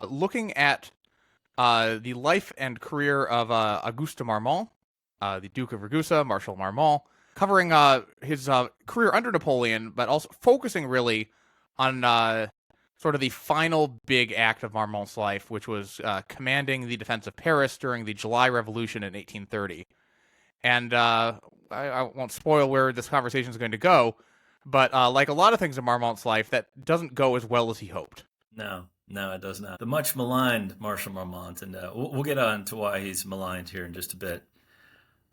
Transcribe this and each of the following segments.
looking at the life and career of Auguste de Marmont, the Duke of Ragusa, Marshal Marmont, covering his career under Napoleon, but also focusing really on sort of the final big act of Marmont's life, which was commanding the defense of Paris during the July Revolution in 1830. And I won't spoil where this conversation is going to go, but like a lot of things in Marmont's life, that doesn't go as well as he hoped. No, no, it does not. The much maligned Marshal Marmont, and we'll get on to why he's maligned here in just a bit.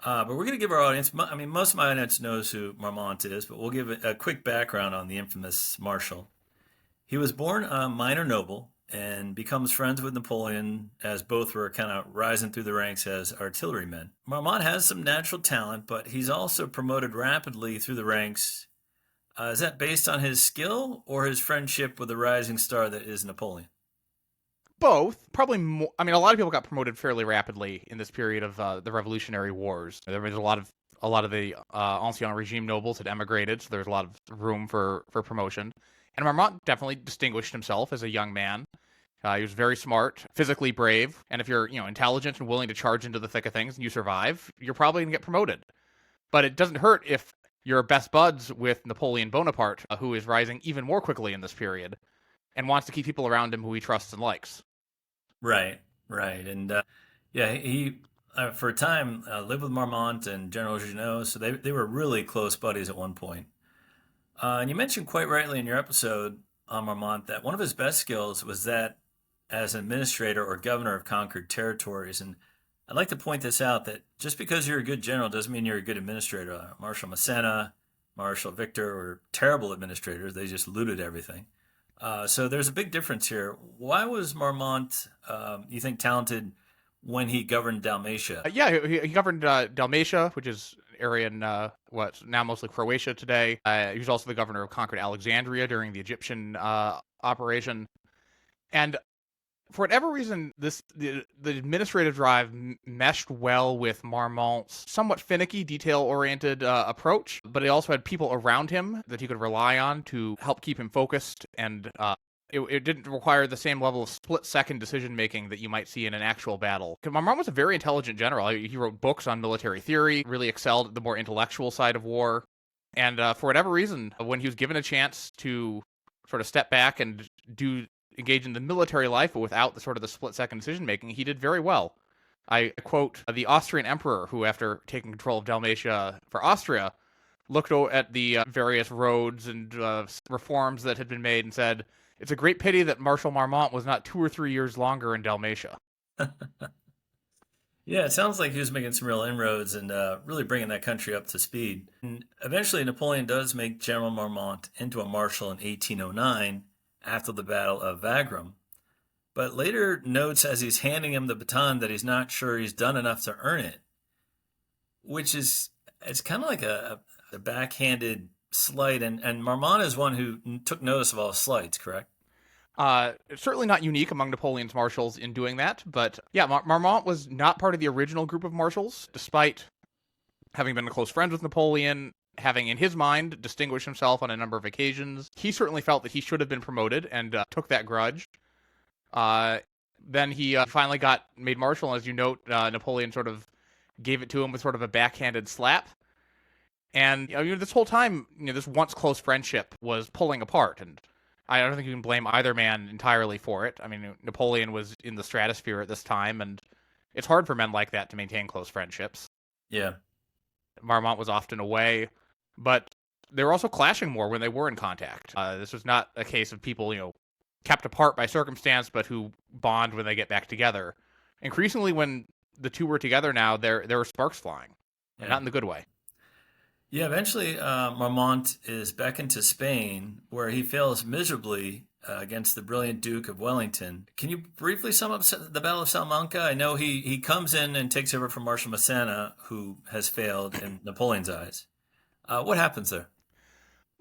But we're going to give our audience, I mean, most of my audience knows who Marmont is, but we'll give a quick background on the infamous Marshal. He was born a minor noble and becomes friends with Napoleon as both were kind of rising through the ranks as artillerymen. Marmont has some natural talent, but he's also promoted rapidly through the ranks. Is that based on his skill or his friendship with the rising star that is Napoleon? Both, probably more. I mean, a lot of people got promoted fairly rapidly in this period of the Revolutionary Wars. There was a lot of the ancien regime nobles had emigrated, so there was a lot of room for promotion. And Marmont definitely distinguished himself as a young man. He was very smart, physically brave, and if you're intelligent and willing to charge into the thick of things and you survive, you're probably gonna get promoted. But it doesn't hurt if you're best buds with Napoleon Bonaparte, who is rising even more quickly in this period, and wants to keep people around him who he trusts and likes. Right, right. And yeah, he for a time lived with Marmont and General Junot, so they were really close buddies at one point. And you mentioned quite rightly in your episode on Marmont that one of his best skills was that as an administrator or governor of conquered territories. And I'd like to point this out that just because you're a good general doesn't mean you're a good administrator. Marshal Massena, Marshal Victor were terrible administrators. They just looted everything. So there's a big difference here. Why was Marmont, you think, talented when he governed Dalmatia? Yeah, he governed Dalmatia, which is an area in what's now mostly Croatia today. He was also the governor of conquered Alexandria during the Egyptian operation. And for whatever reason, the administrative drive meshed well with Marmont's somewhat finicky, detail-oriented approach, but he also had people around him that he could rely on to help keep him focused, and it didn't require the same level of split-second decision-making that you might see in an actual battle. Marmont was a very intelligent general. He wrote books on military theory, really excelled at the more intellectual side of war, and for whatever reason, when he was given a chance to sort of step back and engage in the military life, but without the split-second decision-making, he did very well. I quote the Austrian emperor, who, after taking control of Dalmatia for Austria, looked at the various roads and reforms that had been made and said, "It's a great pity that Marshal Marmont was not 2 or 3 years longer in Dalmatia." Yeah, it sounds like he was making some real inroads and really bringing that country up to speed. And eventually, Napoleon does make General Marmont into a marshal in 1809 after the Battle of Wagram, but later notes as he's handing him the baton that he's not sure he's done enough to earn it, which is it's kind of like a backhanded slight. And Marmont is one who took notice of all slights, correct? Certainly not unique among Napoleon's marshals in doing that, but yeah, Marmont was not part of the original group of marshals, despite having been close friends with Napoleon, having in his mind distinguished himself on a number of occasions. He certainly felt that he should have been promoted and took that grudge. Then he finally got made marshal, and as you note, Napoleon sort of gave it to him with sort of a backhanded slap. And this whole time, this once close friendship was pulling apart, and I don't think you can blame either man entirely for it. I mean, Napoleon was in the stratosphere at this time, and it's hard for men like that to maintain close friendships. Yeah. Marmont was often away, but they were also clashing more when they were in contact. This was not a case of people, kept apart by circumstance, but who bond when they get back together. Increasingly, when the two were together now, there were sparks flying, and not in the good way. Yeah, eventually Marmont is beckoned to Spain, where he fails miserably against the brilliant Duke of Wellington. Can you briefly sum up the Battle of Salamanca? I know he comes in and takes over from Marshal Massena, who has failed in Napoleon's eyes. What happens there?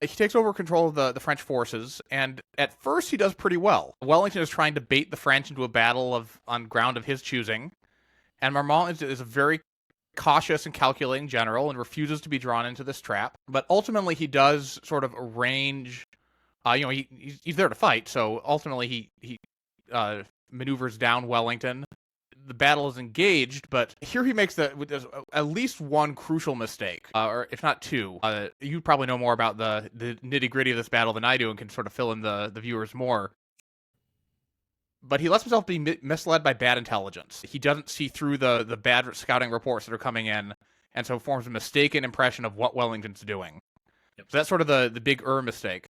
He takes over control of the French forces, and at first he does pretty well. Wellington is trying to bait the French into a battle on ground of his choosing, and Marmont is a very cautious and calculating general and refuses to be drawn into this trap. But ultimately, he does sort of arrange. He's there to fight, so ultimately he maneuvers down Wellington. The battle is engaged, but here he makes at least one crucial mistake, or if not two. You probably know more about the nitty-gritty of this battle than I do and can sort of fill in the viewers more. But he lets himself be misled by bad intelligence. He doesn't see through the bad scouting reports that are coming in, and so forms a mistaken impression of what Wellington's doing. Yep. So that's sort of the big mistake.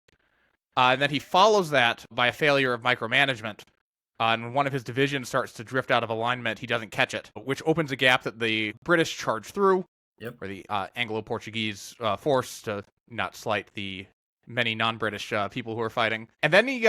And then he follows that by a failure of micromanagement. And when one of his divisions starts to drift out of alignment, he doesn't catch it, which opens a gap that the British charge through, or the Anglo-Portuguese force, to not slight the many non-British people who are fighting. And then he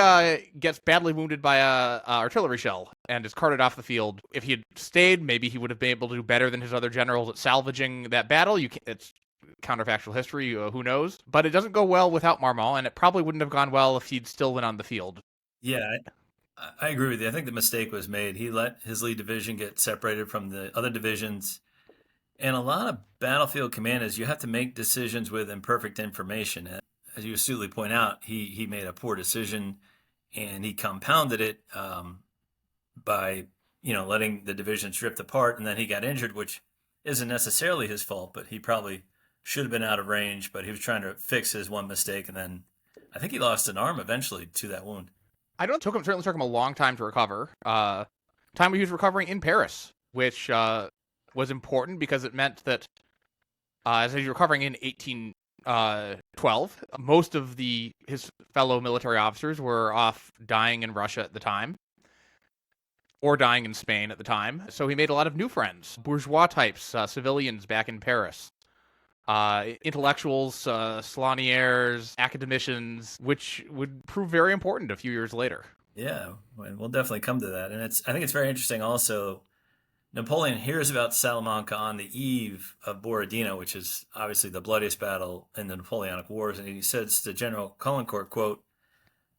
gets badly wounded by a artillery shell and is carted off the field. If he had stayed, maybe he would have been able to do better than his other generals at salvaging that battle. It's counterfactual history, who knows? But it doesn't go well without Marmont, and it probably wouldn't have gone well if he'd still been on the field. Yeah, I agree with you. I think the mistake was made. He let his lead division get separated from the other divisions. And a lot of battlefield commanders, you have to make decisions with imperfect information. And as you astutely point out, he made a poor decision, and he compounded it by letting the divisions drift apart, and then he got injured, which isn't necessarily his fault, but he probably should have been out of range. But he was trying to fix his one mistake, and then I think he lost an arm eventually to that wound. I know it certainly took him a long time to recover. Time he was recovering in Paris, which was important because it meant that as he was recovering in 1812, most of his fellow military officers were off dying in Russia at the time, or dying in Spain at the time. So he made a lot of new friends, bourgeois types, civilians back in Paris. Intellectuals, saloniers, academicians, which would prove very important a few years later. Yeah, we'll definitely come to that. And I think it's very interesting also. Napoleon hears about Salamanca on the eve of Borodino, which is obviously the bloodiest battle in the Napoleonic Wars. And he says to General Caulaincourt, quote,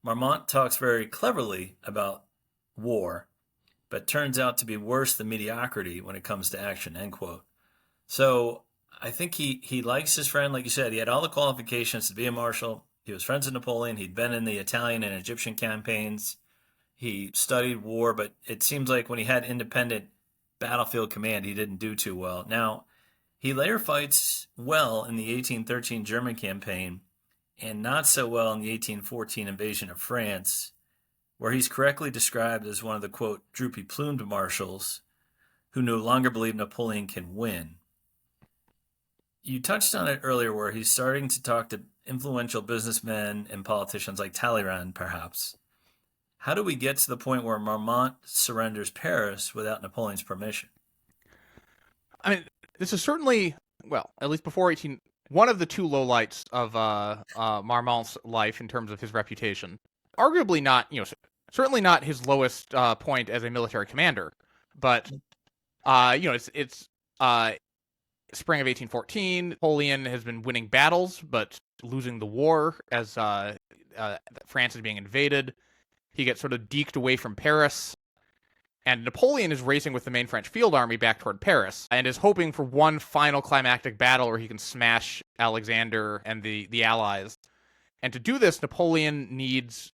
"Marmont talks very cleverly about war, but turns out to be worse than mediocrity when it comes to action," end quote. So I think he likes his friend. Like you said, he had all the qualifications to be a marshal. He was friends with Napoleon. He'd been in the Italian and Egyptian campaigns. He studied war, but it seems like when he had independent battlefield command, he didn't do too well. Now, he later fights well in the 1813 German campaign and not so well in the 1814 invasion of France, where he's correctly described as one of the, quote, droopy-plumed marshals who no longer believe Napoleon can win. You touched on it earlier where he's starting to talk to influential businessmen and politicians like Talleyrand, perhaps. How do we get to the point where Marmont surrenders Paris without Napoleon's permission? I mean, this is certainly, well, at least before one of the two lowlights of Marmont's life in terms of his reputation. Arguably not, certainly not his lowest point as a military commander, but it's spring of 1814. Napoleon has been winning battles, but losing the war as France is being invaded. He gets sort of deked away from Paris, and Napoleon is racing with the main French field army back toward Paris, and is hoping for one final climactic battle where he can smash Alexander and the Allies. And to do this, Napoleon needs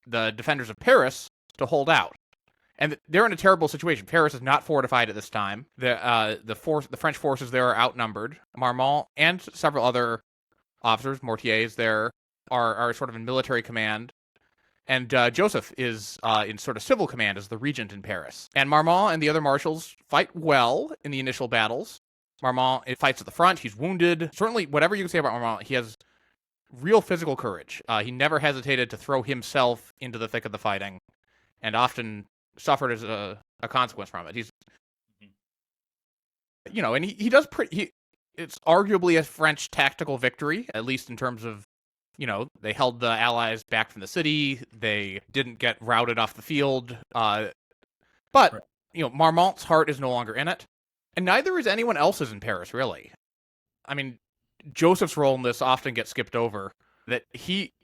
the defenders of Paris to hold out. And they're in a terrible situation. Paris is not fortified at this time. The French forces there are outnumbered. Marmont and several other officers, Mortiers there, are sort of in military command. And Joseph is in sort of civil command as the regent in Paris. And Marmont and the other marshals fight well in the initial battles. Marmont fights at the front. He's wounded. Certainly, whatever you can say about Marmont, he has real physical courage. He never hesitated to throw himself into the thick of the fighting, and often suffered as a consequence from it. He's, and he does it's arguably a French tactical victory, at least in terms of, they held the Allies back from the city. They didn't get routed off the field. But, Marmont's heart is no longer in it. And neither is anyone else's in Paris, really. I mean, Joseph's role in this often gets skipped over. That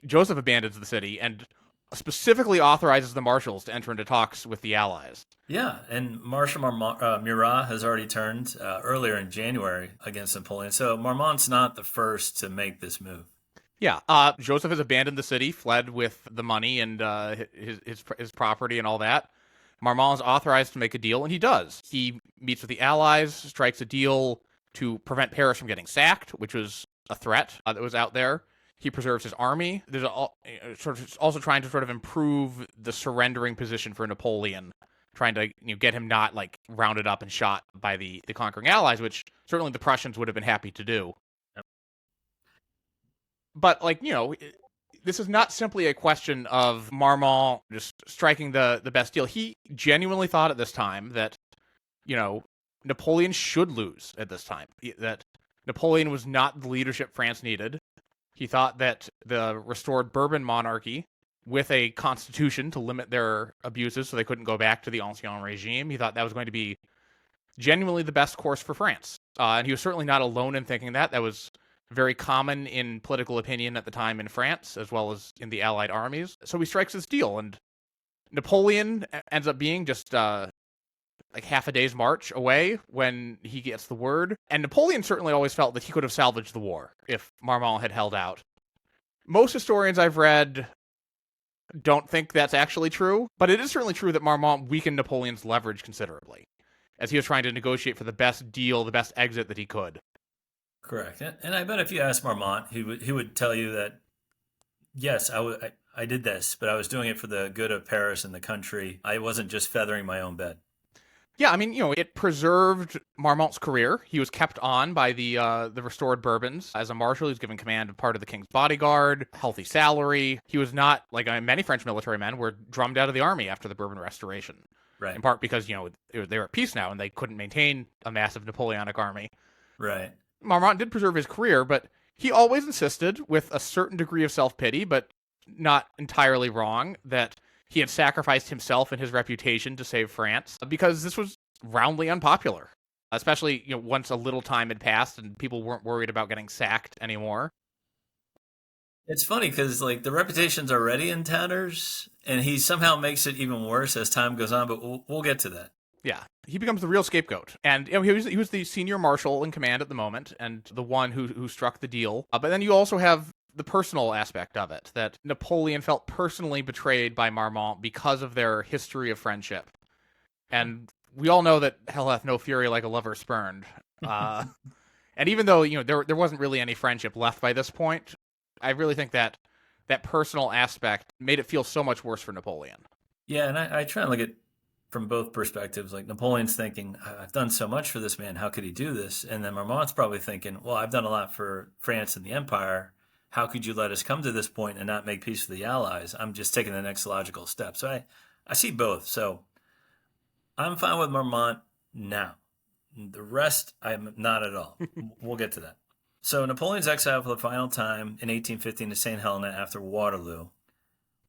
Joseph abandons the city and specifically authorizes the marshals to enter into talks with the Allies. Yeah, and Marshal Murat has already turned earlier in January against Napoleon. So Marmont's not the first to make this move. Yeah, Joseph has abandoned the city, fled with the money and his property and all that. Marmont is authorized to make a deal, and he does. He meets with the Allies, strikes a deal to prevent Paris from getting sacked, which was a threat that was out there. He preserves his army. There's also trying to sort of improve the surrendering position for Napoleon, trying to get him not like rounded up and shot by the conquering Allies, which certainly the Prussians would have been happy to do. Yep. But this is not simply a question of Marmont just striking the best deal. He genuinely thought at this time that Napoleon should lose at this time. That Napoleon was not the leadership France needed. He thought that the restored Bourbon monarchy, with a constitution to limit their abuses so they couldn't go back to the ancien regime, he thought that was going to be genuinely the best course for France. And he was certainly not alone in thinking that. That was very common in political opinion at the time in France, as well as in the Allied armies. So he strikes this deal, and Napoleon ends up being just like half a day's march away when he gets the word. And Napoleon certainly always felt that he could have salvaged the war if Marmont had held out. Most historians I've read don't think that's actually true, but it is certainly true that Marmont weakened Napoleon's leverage considerably, as he was trying to negotiate for the best deal, the best exit that he could. Correct. And I bet if you asked Marmont, he would tell you that, yes, I did this, but I was doing it for the good of Paris and the country. I wasn't just feathering my own bed. Yeah, I mean, it preserved Marmont's career. He was kept on by the restored Bourbons as a marshal. He was given command of part of the king's bodyguard, healthy salary. He was not, like many French military men, were drummed out of the army after the Bourbon Restoration. Right. In part because, they were at peace now and they couldn't maintain a massive Napoleonic army. Right. Marmont did preserve his career, but he always insisted, with a certain degree of self-pity, but not entirely wrong, that he had sacrificed himself and his reputation to save France, because this was roundly unpopular, especially once a little time had passed and people weren't worried about getting sacked anymore. It's funny because the reputation's already in tatters, and he somehow makes it even worse as time goes on. But we'll get to that. Yeah, he becomes the real scapegoat, and he was the senior marshal in command at the moment, and the one who struck the deal. But then you also have the personal aspect of it, that Napoleon felt personally betrayed by Marmont because of their history of friendship. And we all know that hell hath no fury like a lover spurned. And even though, there wasn't really any friendship left by this point, I really think that personal aspect made it feel so much worse for Napoleon. Yeah, and I try and look at from both perspectives. Like, Napoleon's thinking, I've done so much for this man, how could he do this? And then Marmont's probably thinking, well, I've done a lot for France and the Empire. How could you let us come to this point and not make peace with the Allies? I'm just taking the next logical step. So I see both. So I'm fine with Marmont now. The rest, I'm not at all. We'll get to that. So Napoleon's exiled for the final time in 1815 to St. Helena after Waterloo.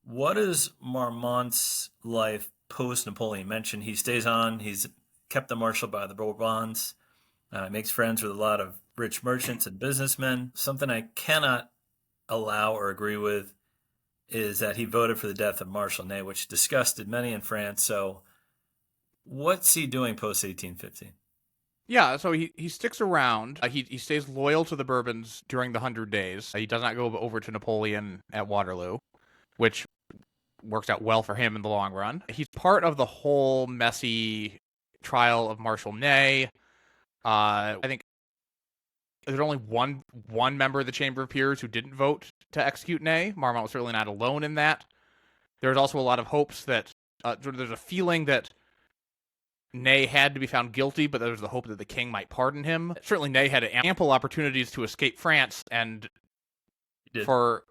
What is Marmont's life post-Napoleon? Mentioned he stays on. He's kept the marshal by the Bourbons. Makes friends with a lot of rich merchants and businessmen. Something I cannot allow or agree with is that he voted for the death of Marshal Ney, which disgusted many in France. So what's he doing post-1815? Yeah, so he sticks around. He stays loyal to the Bourbons during the 100 Days. He does not go over to Napoleon at Waterloo, which works out well for him in the long run. He's part of the whole messy trial of Marshal Ney. I think there's only one member of the Chamber of Peers who didn't vote to execute Ney. Marmont was certainly not alone in that. There's also a lot of hopes that there's a feeling that Ney had to be found guilty, but there was the hope that the king might pardon him. Certainly Ney had ample opportunities to escape France, and for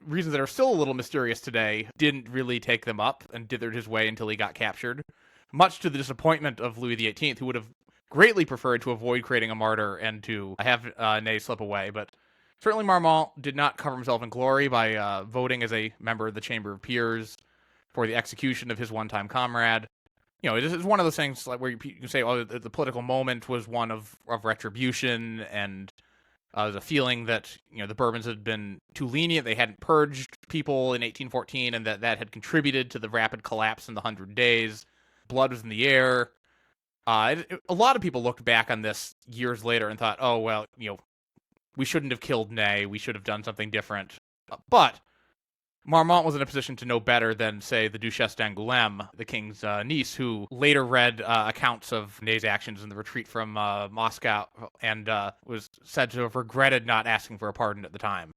reasons that are still a little mysterious today, didn't really take them up and dithered his way until he got captured, much to the disappointment of Louis XVIII, who would have greatly preferred to avoid creating a martyr and to have Ney slip away. But certainly Marmont did not cover himself in glory by voting as a member of the Chamber of Peers for the execution of his one-time comrade. It is one of those things like where you say, oh, the political moment was one of retribution, and there's a feeling that the Bourbons had been too lenient. They hadn't purged people in 1814, and that had contributed to the rapid collapse in the 100 Days. Blood was in the air. A lot of people looked back on this years later and thought, oh, well, we shouldn't have killed Ney. We should have done something different. But Marmont was in a position to know better than, say, the Duchesse d'Angoulême, the king's niece, who later read accounts of Ney's actions in the retreat from Moscow and was said to have regretted not asking for a pardon at the time.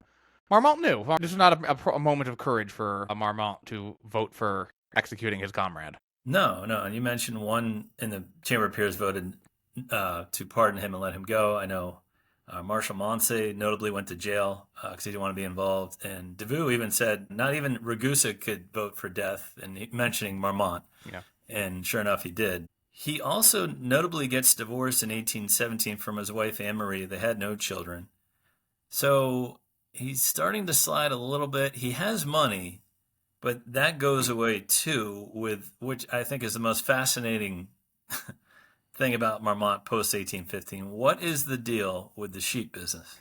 Marmont knew. This was not a moment of courage for Marmont to vote for executing his comrade. No, no. And you mentioned one in the Chamber of Peers voted to pardon him and let him go. I know Marshal Marmont notably went to jail because he didn't want to be involved. And Davout even said not even Ragusa could vote for death, and mentioning Marmont. Yeah. And sure enough, he did. He also notably gets divorced in 1817 from his wife Anne-Marie. They had no children. So he's starting to slide a little bit. He has money, but that goes away too, with which I think is the most fascinating thing about Marmont post 1815. What is the deal with the sheep business?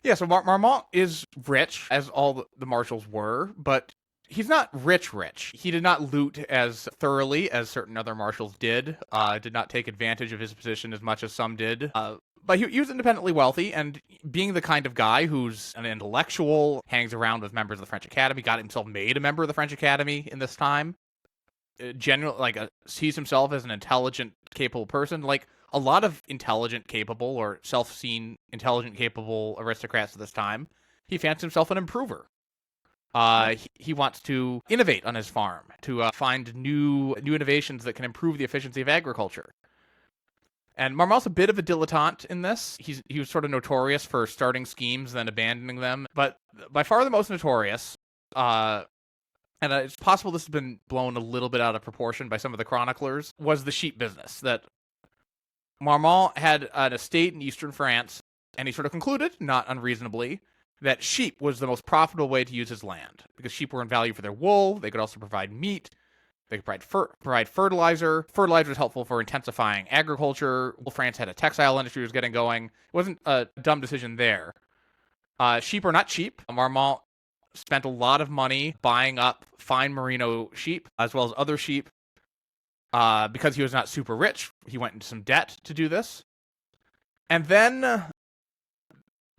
Yeah, so Marmont is rich, as all the marshals were, but he's not rich. He did not loot as thoroughly as certain other marshals did not take advantage of his position as much as some did. But he was independently wealthy, and being the kind of guy who's an intellectual, hangs around with members of the French Academy, got himself made a member of the French Academy in this time, sees himself as an intelligent, capable person. Like a lot of intelligent, capable, or self-seen intelligent, capable aristocrats at this time, he fancies himself an improver. He wants to innovate on his farm, to find new innovations that can improve the efficiency of agriculture. And Marmont's a bit of a dilettante in this. He was sort of notorious for starting schemes, then abandoning them. But by far the most notorious, and it's possible this has been blown a little bit out of proportion by some of the chroniclers, was the sheep business. That Marmont had an estate in eastern France, and he sort of concluded, not unreasonably, that sheep was the most profitable way to use his land, because sheep were in value for their wool. They could also provide meat. They could provide fertilizer. Fertilizer was helpful for intensifying agriculture. France had a textile industry that was getting going. It wasn't a dumb decision there. Sheep are not cheap. Marmont spent a lot of money buying up fine merino sheep, as well as other sheep. Because he was not super rich, he went into some debt to do this. And then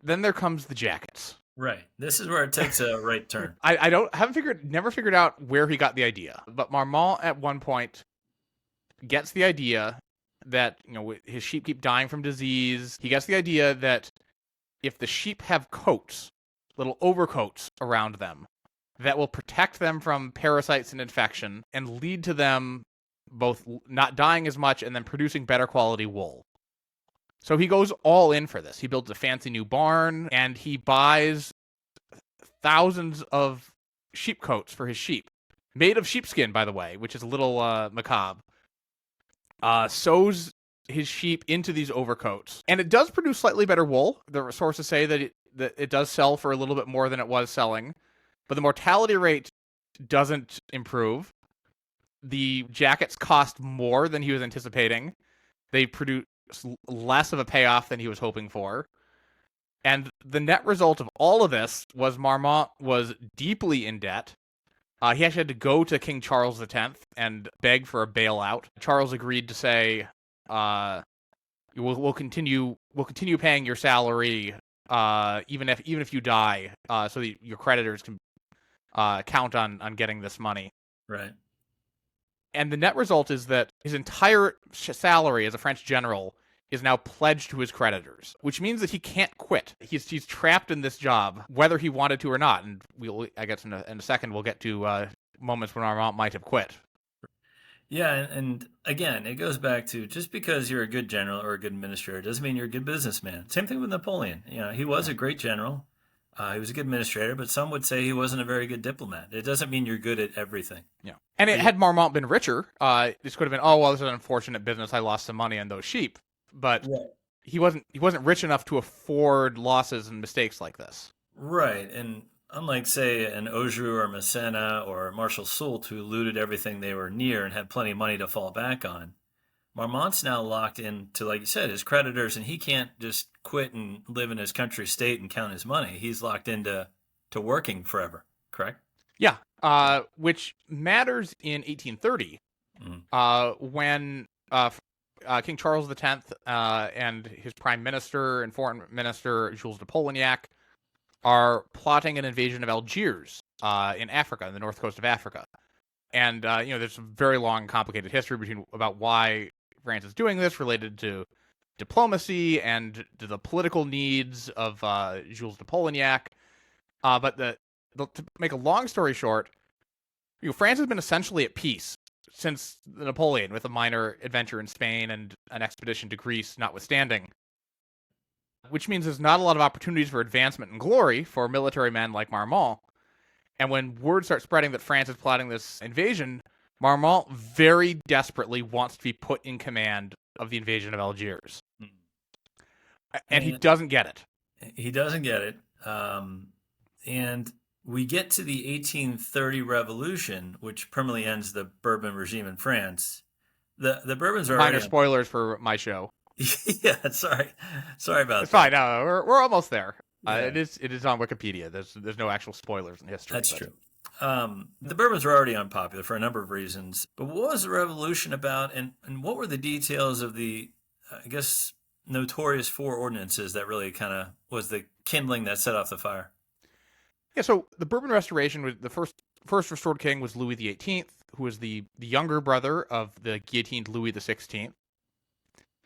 there comes the jackets. Right. This is where it takes a right turn. Never figured out where he got the idea. But Marmont at one point gets the idea that, his sheep keep dying from disease. He gets the idea that if the sheep have coats, little overcoats around them, that will protect them from parasites and infection and lead to them both not dying as much and then producing better quality wool. So he goes all in for this. He builds a fancy new barn, and he buys thousands of sheep coats for his sheep, made of sheepskin, by the way, which is a little macabre. Sews his sheep into these overcoats, and it does produce slightly better wool. The sources say that it does sell for a little bit more than it was selling, but the mortality rate doesn't improve. The jackets cost more than he was anticipating. They produce less of a payoff than he was hoping for. And the net result of all of this was Marmont was deeply in debt. He actually had to go to King Charles X and beg for a bailout. Charles agreed to say, "We'll continue paying your salary, even if you die, so that your creditors can count on getting this money." Right. And the net result is that his entire salary as a French general is now pledged to his creditors, which means that he can't quit. He's trapped in this job, whether he wanted to or not. And I guess in a second, we'll get to moments when Marmont might have quit. Yeah, and again, it goes back to just because you're a good general or a good administrator doesn't mean you're a good businessman. Same thing with Napoleon. He was a great general. He was a good administrator, but some would say he wasn't a very good diplomat. It doesn't mean you're good at everything. Yeah. And had Marmont been richer, this could have been, this is an unfortunate business. I lost some money on those sheep. But he wasn't rich enough to afford losses and mistakes like this. Right. And unlike, say, an Augereau or Massena or Marshal Soult, who looted everything they were near and had plenty of money to fall back on, Marmont's now locked into, like you said, his creditors, and he can't just quit and live in his country state and count his money. He's locked into working forever, correct? Yeah, which matters in 1830, when King Charles X and his prime minister and foreign minister, Jules de Polignac, are plotting an invasion of Algiers in Africa, in the north coast of Africa. And, there's a very long, complicated history about why France is doing this, related to diplomacy and to the political needs of Jules Napoleonic. But to make a long story short, France has been essentially at peace since Napoleon, with a minor adventure in Spain and an expedition to Greece notwithstanding, which means there's not a lot of opportunities for advancement and glory for military men like Marmont. And when word starts spreading that France is plotting this invasion, Marmont very desperately wants to be put in command of the invasion of Algiers. And he doesn't get it. He doesn't get it. And we get to the 1830 revolution, which permanently ends the Bourbon regime in France. The Bourbons are minor spoilers for my show. Yeah, sorry about that. It's fine. No, we're almost there. Yeah. It is on Wikipedia. There's no actual spoilers in history. That's true. The Bourbons were already unpopular for a number of reasons. But what was the revolution about, and what were the details of the, I guess, notorious 4 ordinances that really kind of was the kindling that set off the fire? Yeah, so the Bourbon Restoration, was the first restored king was Louis XVIII, who was the younger brother of the guillotined Louis XVI.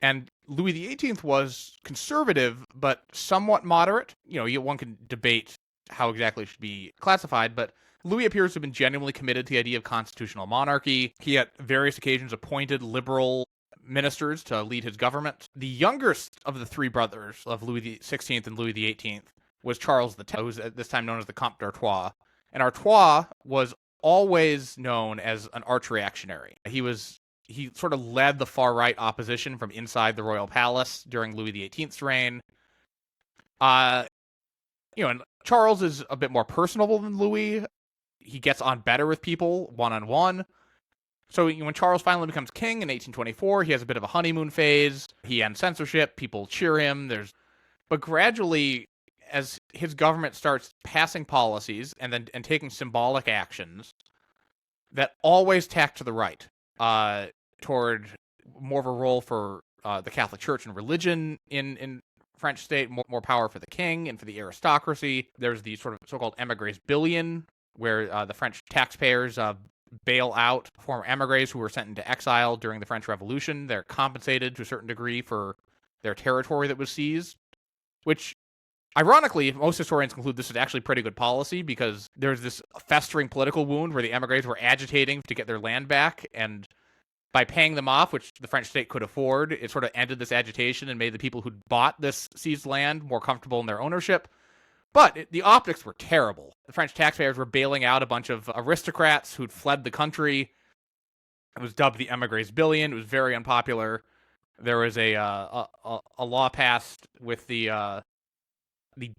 And Louis XVIII was conservative, but somewhat moderate. One can debate how exactly it should be classified, but Louis appears to have been genuinely committed to the idea of constitutional monarchy. He, at various occasions, appointed liberal ministers to lead his government. The youngest of the 3 brothers of Louis XVI and Louis XVIII was Charles X, who was at this time known as the Comte d'Artois. And Artois was always known as an arch-reactionary. He sort of led the far-right opposition from inside the royal palace during Louis XVIII's reign. And Charles is a bit more personable than Louis. He gets on better with people one-on-one. So when Charles finally becomes king in 1824, he has a bit of a honeymoon phase. He ends censorship. People cheer him. But gradually, as his government starts passing policies and taking symbolic actions that always tack to the right, toward more of a role for the Catholic Church and religion in French state, more power for the king and for the aristocracy. There's the sort of so-called émigrés billion, where the French taxpayers bail out former émigrés who were sent into exile during the French Revolution. They're compensated to a certain degree for their territory that was seized, which, ironically, most historians conclude this is actually pretty good policy, because there's this festering political wound where the émigrés were agitating to get their land back, and by paying them off, which the French state could afford, it sort of ended this agitation and made the people who'd bought this seized land more comfortable in their ownership. But the optics were terrible. The French taxpayers were bailing out a bunch of aristocrats who'd fled the country. It was dubbed the émigrés billion. It was very unpopular. There was a law passed with the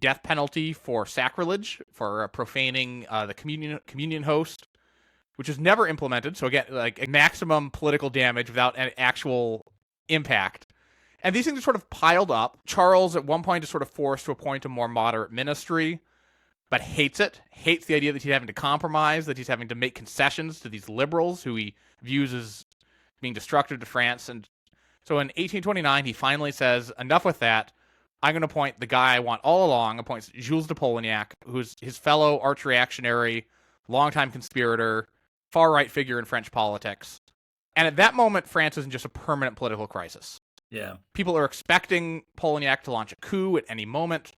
death penalty for sacrilege, for profaning the communion host, which was never implemented. So again, like maximum political damage without an actual impact. And these things are sort of piled up. Charles, at one point, is sort of forced to appoint a more moderate ministry, but hates it. Hates the idea that he's having to compromise, that he's having to make concessions to these liberals who he views as being destructive to France. And so in 1829, he finally says, enough with that. I'm going to appoint the guy I want all along, appoints Jules Napoleonic, who's his fellow arch-reactionary, longtime conspirator, far-right figure in French politics. And at that moment, France is in just a permanent political crisis. Yeah. People are expecting Polignac to launch a coup at any moment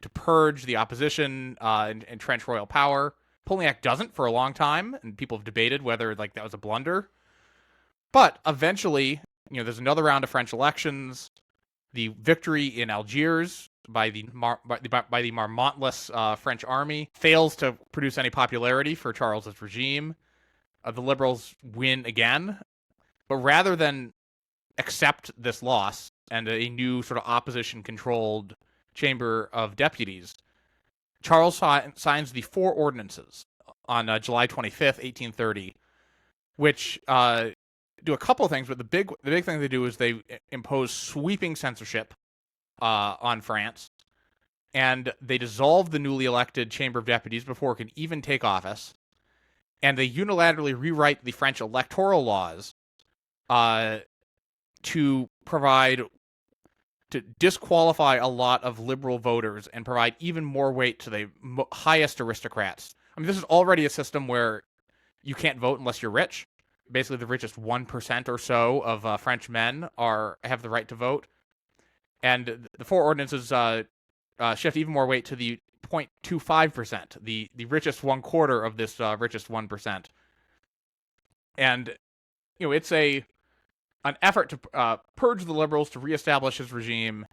to purge the opposition and entrench royal power. Polignac doesn't for a long time, and people have debated whether that was a blunder. But eventually, there's another round of French elections. The victory in Algiers by the Marmontless French army fails to produce any popularity for Charles's regime. The liberals win again, but rather than accept this loss and a new sort of opposition-controlled Chamber of Deputies, Charles signs the 4 ordinances on July 25th, 1830, which do a couple of things, but the big thing they do is they impose sweeping censorship on France, and they dissolve the newly elected Chamber of Deputies before it can even take office, and they unilaterally rewrite the French electoral laws to disqualify a lot of liberal voters and provide even more weight to the highest aristocrats, I mean, this is already a system where you can't vote unless you're rich. Basically, the richest 1% or so of French men have the right to vote. And the four ordinances shift even more weight to the 0.25%, the richest 1/4 of this richest 1%. And it's an effort to purge the liberals, to reestablish his regime,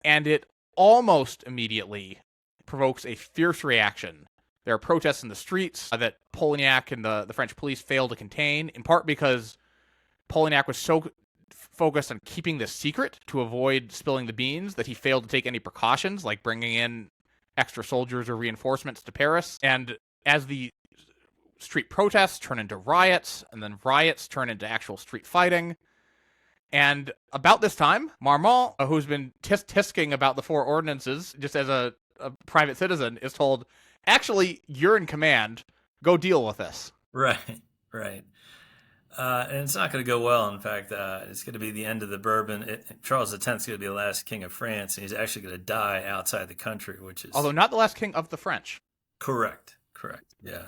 and it almost immediately provokes a fierce reaction. There are protests in the streets that Polignac and the French police failed to contain, in part because Polignac was so focused on keeping this secret to avoid spilling the beans that he failed to take any precautions, like bringing in extra soldiers or reinforcements to Paris. And as the street protests turn into riots, and then riots turn into actual street fighting, and about this time, Marmont, who's been tisking about the four ordinances just as a private citizen, is told, actually, you're in command. Go deal with this. Right, right. And it's not going to go well. In fact, it's going to be the end of the Bourbon. Charles X is going to be the last king of France, and he's actually going to die outside the country, which is... Although not the last king of the French. Correct, yeah.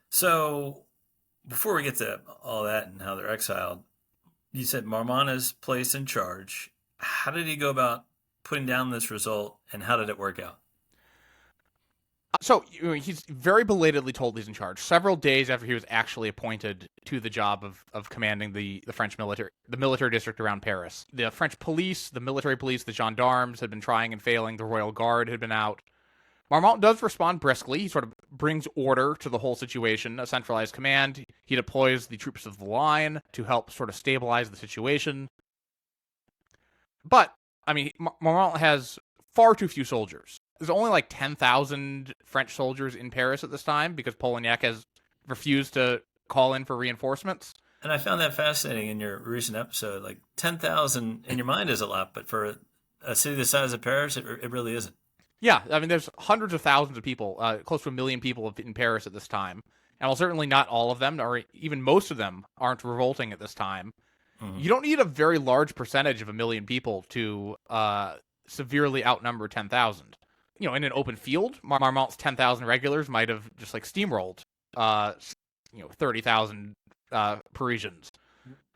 So, before we get to all that and how they're exiled, you said Marmont is placed in charge. How did he go about putting down this result, and how did it work out? So he's very belatedly told he's in charge, several days after he was actually appointed to the job of commanding the French military, the military district around Paris. The French police, the military police, the gendarmes had been trying and failing. The royal guard had been out. Marmont does respond briskly. He sort of brings order to the whole situation, a centralized command. He deploys the troops of the line to help sort of stabilize the situation. But, I mean, Marmont has far too few soldiers. There's only like 10,000 French soldiers in Paris at this time because Polignac has refused to call in for reinforcements. And I found that fascinating in your recent episode. Like 10,000 in your mind is a lot, but for a city the size of Paris, it really isn't. Yeah, I mean, there's hundreds of thousands of people, close to 1 million people in Paris at this time. And while certainly not all of them, or even most of them, aren't revolting at this time, you don't need a very large percentage of 1 million people to severely outnumber 10,000. In an open field, Marmont's 10,000 regulars might have just like steamrolled, 30,000 Parisians.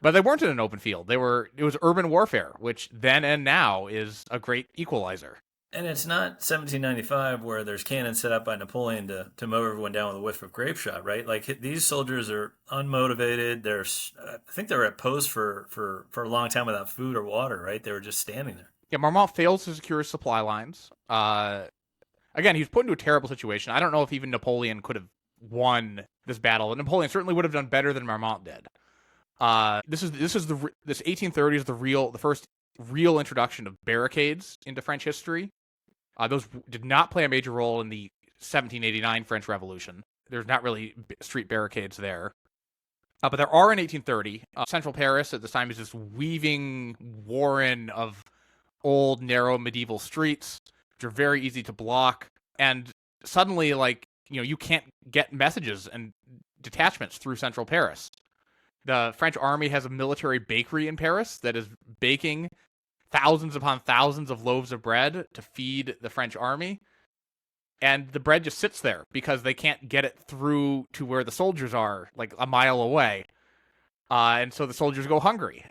But they weren't in an open field. It was urban warfare, which then and now is a great equalizer. And it's not 1795 where there's cannons set up by Napoleon to mow everyone down with a whiff of grape shot, right? Like these soldiers are unmotivated. I think they were at post for a long time without food or water, right? They were just standing there. Yeah, Marmont fails to secure his supply lines. Again, he was put into a terrible situation. I don't know if even Napoleon could have won this battle, and Napoleon certainly would have done better than Marmont did. This 1830 is the first real introduction of barricades into French history. Those did not play a major role in the 1789 French Revolution. There's not really street barricades there. But there are in 1830. Central Paris at this time is this weaving warren of old, narrow medieval streets, which are very easy to block. And suddenly, you can't get messages and detachments through central Paris. The French army has a military bakery in Paris that is baking thousands upon thousands of loaves of bread to feed the French army. And the bread just sits there because they can't get it through to where the soldiers are, like a mile away. And so the soldiers go hungry,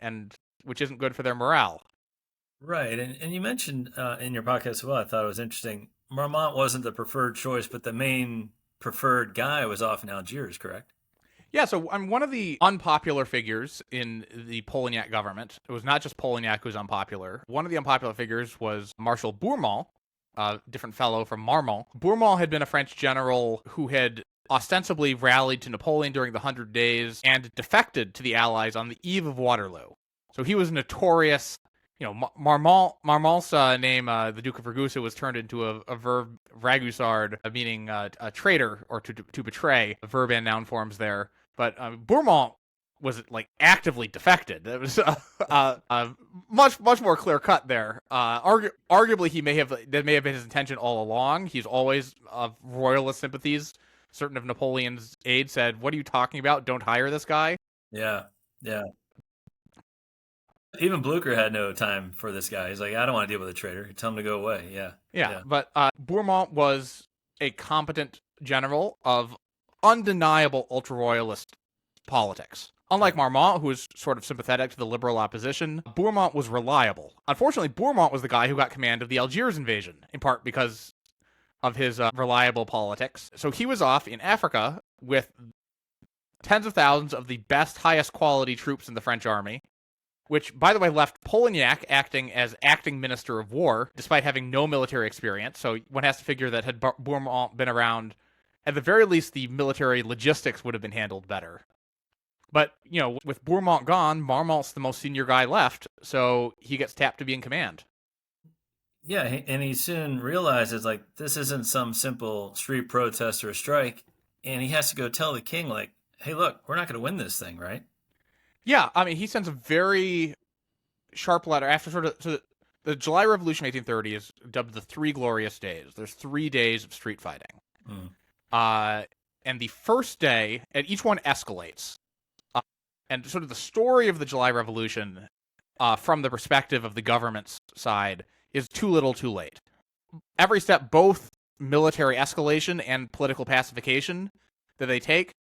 which isn't good for their morale. Right. And you mentioned in your podcast as well, I thought it was interesting, Marmont wasn't the preferred choice, but the main preferred guy was off in Algiers, correct? Yeah, so I'm one of the unpopular figures in the Polignac government. It was not just Polignac who was unpopular. One of the unpopular figures was Marshal Marmont, a different fellow from Marmont. Marmont had been a French general who had ostensibly rallied to Napoleon during the 100 Days and defected to the Allies on the eve of Waterloo. So he was notorious. Marmont's name, the Duke of Ragusa, was turned into a verb ragusard, meaning a traitor or to betray. Verb and noun forms there. But Marmont was actively defected. It was much more clear cut there. Arguably, that may have been his intention all along. He's always of royalist sympathies. Certain of Napoleon's aides said, "What are you talking about? Don't hire this guy." Yeah. Even Blucher had no time for this guy. He's like, I don't want to deal with a traitor. Tell him to go away. Yeah. But Marmont was a competent general of undeniable ultra-royalist politics. Unlike Marmont, who was sort of sympathetic to the liberal opposition, Bourmont was reliable. Unfortunately, Bourmont was the guy who got command of the Algiers invasion, in part because of his reliable politics. So he was off in Africa with tens of thousands of the best, highest quality troops in the French army, which, by the way, left Polignac acting as acting minister of war, despite having no military experience. So one has to figure that had Bourmont been around, at the very least, the military logistics would have been handled better. But, with Bourmont gone, Marmont's the most senior guy left, so he gets tapped to be in command. Yeah, and he soon realizes, this isn't some simple street protest or a strike, and he has to go tell the king, hey, look, we're not going to win this thing, right? Yeah, he sends a very sharp letter after so the July Revolution of 1830 is dubbed the Three Glorious Days. There's 3 days of street fighting. And the first day, and each one escalates. And sort of the story of the July Revolution, from the perspective of the government's side, is too little too late. Every step, both military escalation and political pacification that they take,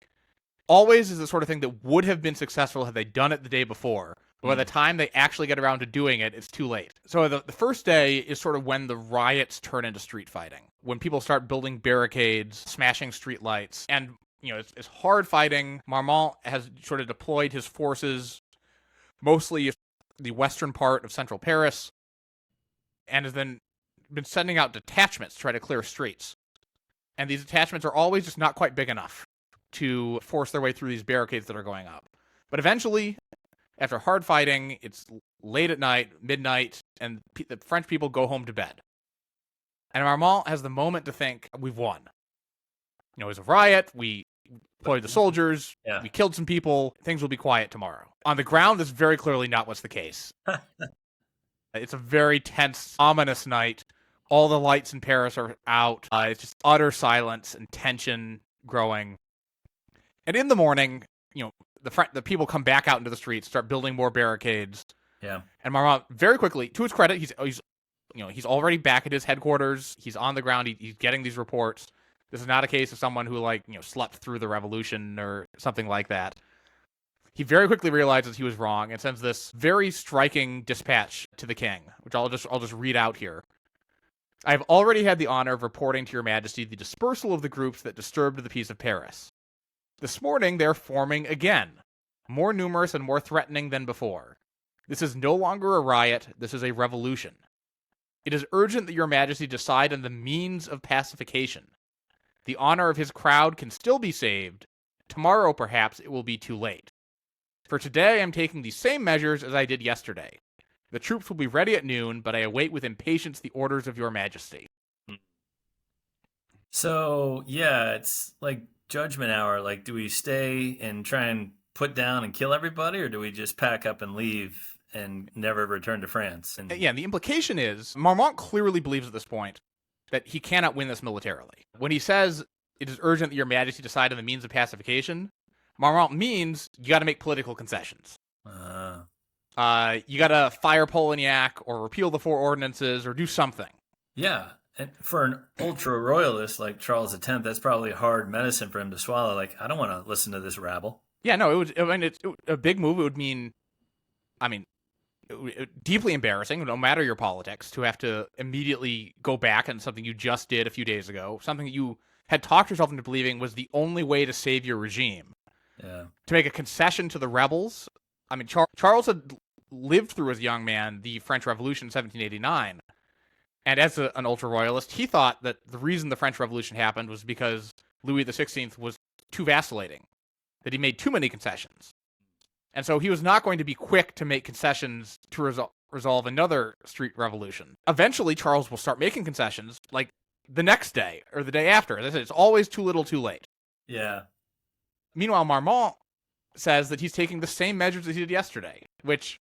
always is the sort of thing that would have been successful had they done it the day before. But by the time they actually get around to doing it, it's too late. So the first day is sort of when the riots turn into street fighting. When people start building barricades, smashing street lights, and it's hard fighting. Marmont has sort of deployed his forces, mostly the western part of central Paris, and has then been sending out detachments to try to clear streets. And these detachments are always just not quite big enough to force their way through these barricades that are going up. But eventually, after hard fighting, it's late at night, midnight, and the French people go home to bed. And Marmont has the moment to think, we've won. It was a riot, we deployed the soldiers, we killed some people, things will be quiet tomorrow. On the ground, that's very clearly not what's the case. It's a very tense, ominous night. All the lights in Paris are out. It's just utter silence and tension growing. And in the morning, the people come back out into the streets, start building more barricades. Yeah. And Marmont, very quickly, to his credit, he's already back at his headquarters. He's on the ground. He's getting these reports. This is not a case of someone who slept through the revolution or something like that. He very quickly realizes he was wrong and sends this very striking dispatch to the king, which I'll just read out here. I have already had the honor of reporting to your majesty the dispersal of the groups that disturbed the peace of Paris. This morning they are forming again, more numerous and more threatening than before. This is no longer a riot, this is a revolution. It is urgent that your majesty decide on the means of pacification. The honor of his crowd can still be saved. Tomorrow, perhaps, it will be too late. For today, I am taking the same measures as I did yesterday. The troops will be ready at noon, but I await with impatience the orders of your majesty. So, yeah, it's like judgment hour. Do we stay and try and put down and kill everybody, or do we just pack up and leave and never return to France? And yeah, the implication is Marmont clearly believes at this point that he cannot win this militarily. When he says it is urgent that your majesty decide on the means of pacification, Marmont means you got to make political concessions. You got to fire Polignac or repeal the 4 ordinances or do something. Yeah, and for an ultra-royalist like Charles X, that's probably hard medicine for him to swallow. I don't want to listen to this rabble. Yeah, no, it's a big move. It would mean, deeply embarrassing, no matter your politics, to have to immediately go back on something you just did a few days ago, something that you had talked yourself into believing was the only way to save your regime. Yeah. To make a concession to the rebels. Charles had lived through as a young man the French Revolution in 1789, and as an ultra-royalist, he thought that the reason the French Revolution happened was because Louis XVI was too vacillating, that he made too many concessions. And so he was not going to be quick to make concessions to resolve another street revolution. Eventually, Charles will start making concessions, the next day or the day after. It's always too little too late. Yeah. Meanwhile, Marmont says that he's taking the same measures as he did yesterday, which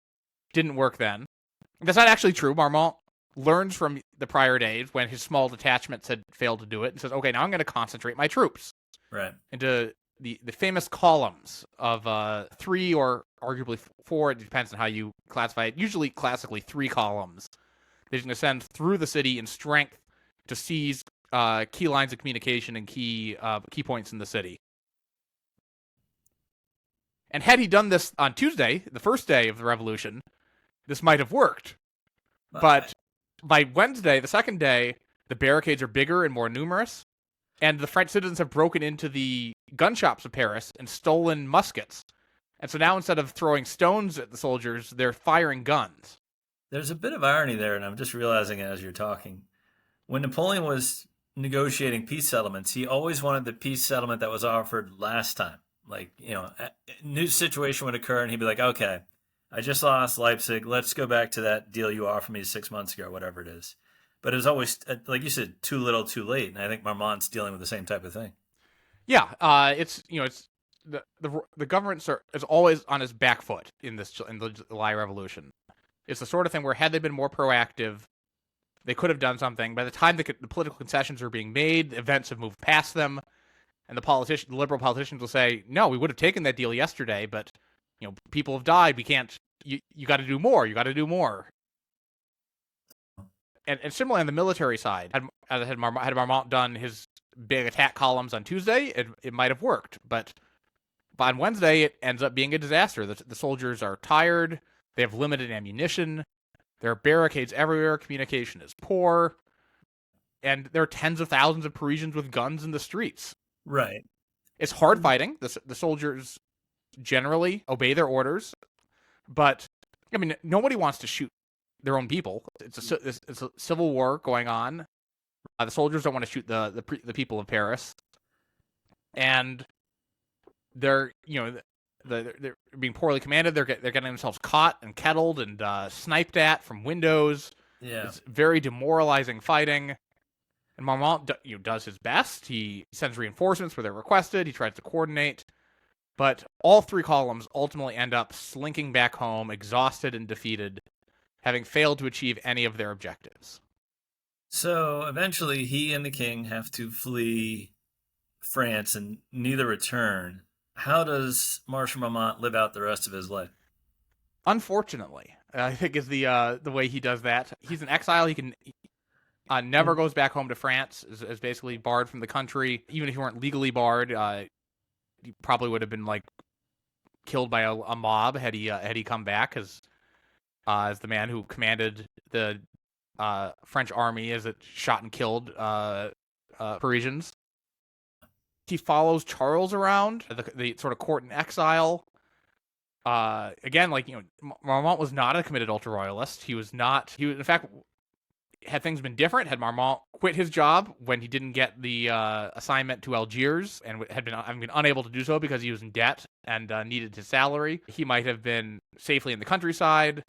didn't work then. That's not actually true. Marmont learns from the prior days when his small detachments had failed to do it and says, okay, now I'm going to concentrate my troops into the famous columns of 3 or arguably 4, it depends on how you classify it, usually classically 3 columns. They're going to send through the city in strength to seize key lines of communication and key points in the city. And had he done this on Tuesday, the first day of the revolution, this might have worked. But by Wednesday, the second day, the barricades are bigger and more numerous, and the French citizens have broken into the gun shops of Paris and stolen muskets. And so now instead of throwing stones at the soldiers, they're firing guns. There's a bit of irony there, and I'm just realizing it as you're talking. When Napoleon was negotiating peace settlements, he always wanted the peace settlement that was offered last time. Like, a new situation would occur, and he'd be like, okay, I just lost Leipzig. Let's go back to that deal you offered me 6 months ago, whatever it is. But it was always, like you said, too little, too late. And I think Marmont's dealing with the same type of thing. Yeah, it's the government is always on its back foot in the July Revolution. It's the sort of thing where had they been more proactive, they could have done something. By the time the political concessions are being made, events have moved past them, and the liberal politicians will say, "No, we would have taken that deal yesterday, but people have died. We can't. You got to do more. You got to do more." And similarly on the military side, had Marmont done his big attack columns on Tuesday, it might have worked. But on Wednesday, it ends up being a disaster. The soldiers are tired. They have limited ammunition. There are barricades everywhere. Communication is poor. And there are tens of thousands of Parisians with guns in the streets. Right. It's hard fighting. The soldiers generally obey their orders. But, I mean, nobody wants to shoot their own people. It's a civil war going on. The soldiers don't want to shoot the people of Paris. And they're being poorly commanded. They're getting themselves caught and kettled and sniped at from windows. Yeah. It's very demoralizing fighting. And Marmont does his best. He sends reinforcements where they're requested. He tries to coordinate. But all three columns ultimately end up slinking back home, exhausted and defeated, having failed to achieve any of their objectives. So eventually he and the king have to flee France and neither return. How does Marshal Marmont live out the rest of his life? Unfortunately, I think is the way he does that. He's in exile. He can never goes back home to France. Is basically barred from the country. Even if he weren't legally barred, he probably would have been killed by a mob had he come back as the man who commanded the French army as it shot and killed Parisians. He follows Charles around the sort of court in exile. Again, Marmont was not a committed ultra-royalist. He was in fact, had things been different, had Marmont quit his job when he didn't get the assignment to Algiers and had been unable to do so because he was in debt and needed his salary, he might have been safely in the countryside.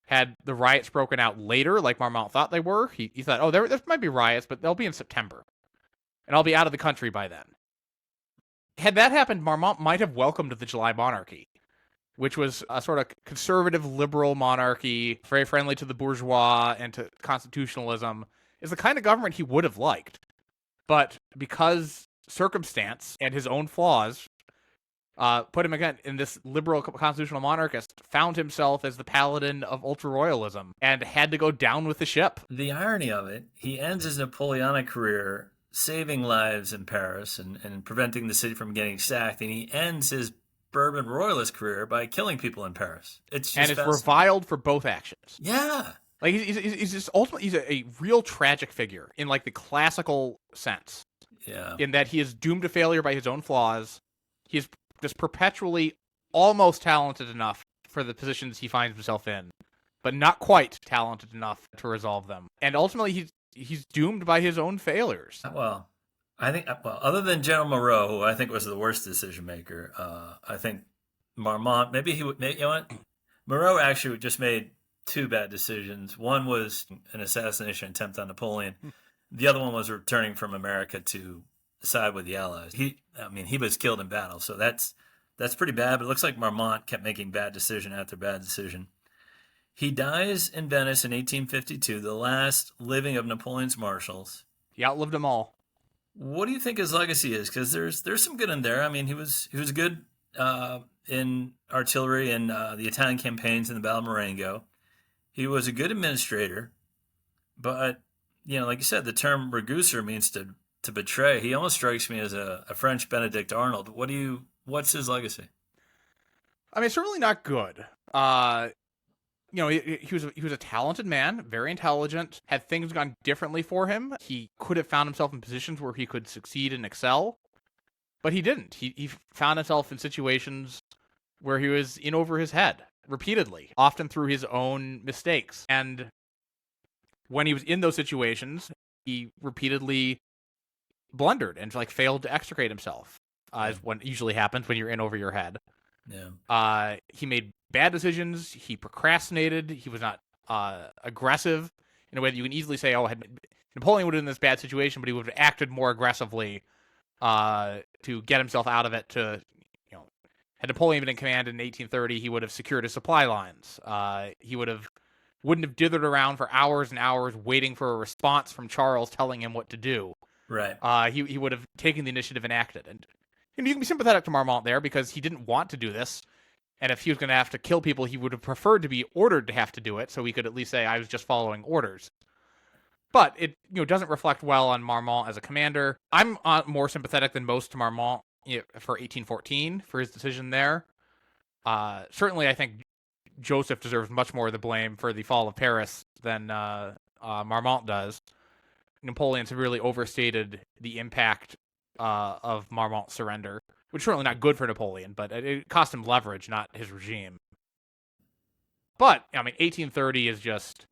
Had the riots broken out later, like Marmont thought they were, he thought, oh, there might be riots, but they'll be in September, and I'll be out of the country by then. Had that happened, Marmont might have welcomed the July monarchy, which was a sort of conservative liberal monarchy, very friendly to the bourgeois and to constitutionalism, is the kind of government he would have liked. But because circumstance and his own flaws put him again in this liberal constitutional monarchist, found himself as the paladin of ultra-royalism and had to go down with the ship. The irony of it, he ends his Napoleonic career saving lives in Paris and preventing the city from getting sacked, and he ends his Bourbon royalist career by killing people in Paris. It's reviled for both actions. Yeah. He's just ultimately, he's a real tragic figure in the classical sense. Yeah. In that he is doomed to failure by his own flaws. He is just perpetually almost talented enough for the positions he finds himself in, but not quite talented enough to resolve them. And ultimately, he's doomed by his own failures. Well, I think, other than General Moreau, who I think was the worst decision maker, I think Marmont, maybe you know what? Moreau actually just made two bad decisions. One was an assassination attempt on Napoleon. The other one was returning from America to side with the Allies. He was killed in battle, so that's pretty bad. But it looks like Marmont kept making bad decision after bad decision. He dies in Venice in 1852, the last living of Napoleon's marshals. He outlived them all. What do you think his legacy is? Because there's some good in there. I mean, he was good in artillery and the Italian campaigns in the Battle of Marengo. He was a good administrator, but like you said, the term Ragusa means to betray. He almost strikes me as a French Benedict Arnold. What's his legacy? I mean, it's certainly not good. He was a talented man, very intelligent. Had things gone differently for him, he could have found himself in positions where he could succeed and excel, but he didn't. He found himself in situations where he was in over his head repeatedly, often through his own mistakes. And when he was in those situations, he repeatedly blundered and failed to extricate himself, as what usually happens when you're in over your head. Yeah. He made bad decisions. He procrastinated. He was not aggressive in a way that you can easily say, "Oh, Napoleon would have been in this bad situation, but he would have acted more aggressively to get himself out of it." Had Napoleon been in command in 1830, he would have secured his supply lines. He wouldn't have dithered around for hours and hours waiting for a response from Charles telling him what to do. Right. He would have taken the initiative and acted. And you can be sympathetic to Marmont there because he didn't want to do this. And if he was going to have to kill people, he would have preferred to be ordered to have to do it, so he could at least say, "I was just following orders." But it doesn't reflect well on Marmont as a commander. I'm more sympathetic than most to Marmont for 1814 for his decision there. Certainly, I think Joseph deserves much more of the blame for the fall of Paris than Marmont does. Napoleon severely overstated the impact of Marmont's surrender, which is certainly not good for Napoleon, but it cost him leverage, not his regime. But, 1830 is just...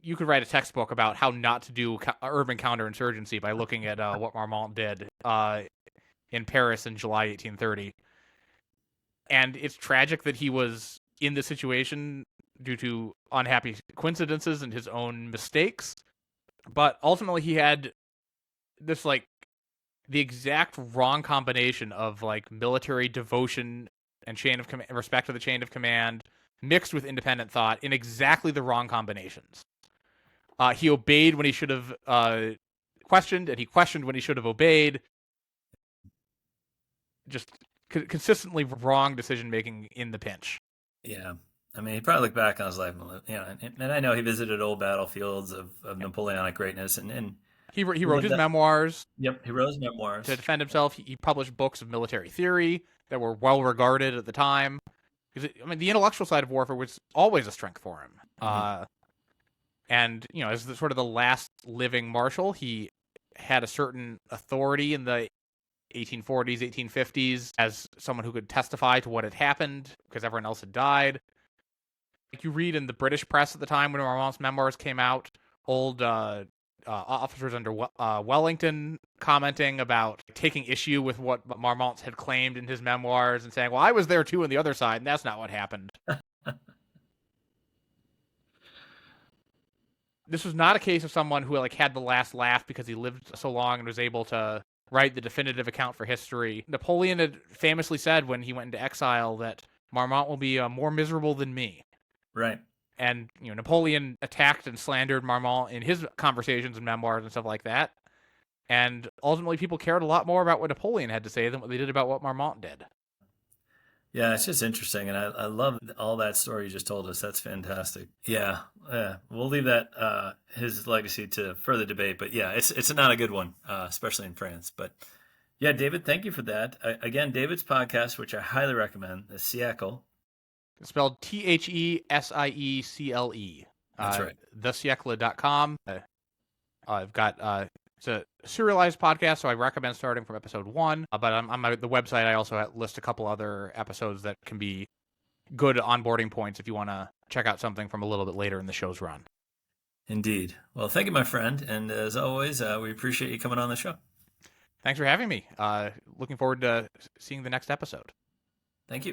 you could write a textbook about how not to do urban counterinsurgency by looking at what Marmont did in Paris in July 1830. And it's tragic that he was in this situation due to unhappy coincidences and his own mistakes. But ultimately, he had this, the exact wrong combination of, military devotion and respect to the chain of command mixed with independent thought in exactly the wrong combinations. He obeyed when he should have questioned, and he questioned when he should have obeyed. Just consistently wrong decision-making in the pinch. Yeah. He probably looked back on his life, and I know he visited old battlefields of Napoleonic greatness, and he wrote his memoirs. Yep, he wrote his memoirs. To defend himself. He published books of military theory that were well regarded at the time. Because the intellectual side of warfare was always a strength for him. Mm-hmm. And as sort of the last living marshal, he had a certain authority in the 1840s, 1850s as someone who could testify to what had happened because everyone else had died. You read in the British press at the time when Marmont's memoirs came out, old officers under Wellington commenting about taking issue with what Marmont had claimed in his memoirs and saying, "Well, I was there too on the other side, and that's not what happened." This was not a case of someone who had the last laugh because he lived so long and was able to write the definitive account for history. Napoleon had famously said when he went into exile that Marmont will be more miserable than me. Right. And, Napoleon attacked and slandered Marmont in his conversations and memoirs and stuff like that. And ultimately, people cared a lot more about what Napoleon had to say than what they did about what Marmont did. Yeah, it's just interesting. And I love all that story you just told us. That's fantastic. Yeah. We'll leave that, his legacy to further debate. But yeah, it's not a good one, especially in France. But yeah, David, thank you for that. Again, David's podcast, which I highly recommend, is Siecle. It's spelled Thesiecle. That's right. Thesiecle.com. I've got it's a serialized podcast, so I recommend starting from episode 1. But on the website, I also list a couple other episodes that can be good onboarding points if you want to check out something from a little bit later in the show's run. Indeed. Well, thank you, my friend. And as always, we appreciate you coming on the show. Thanks for having me. Looking forward to seeing the next episode.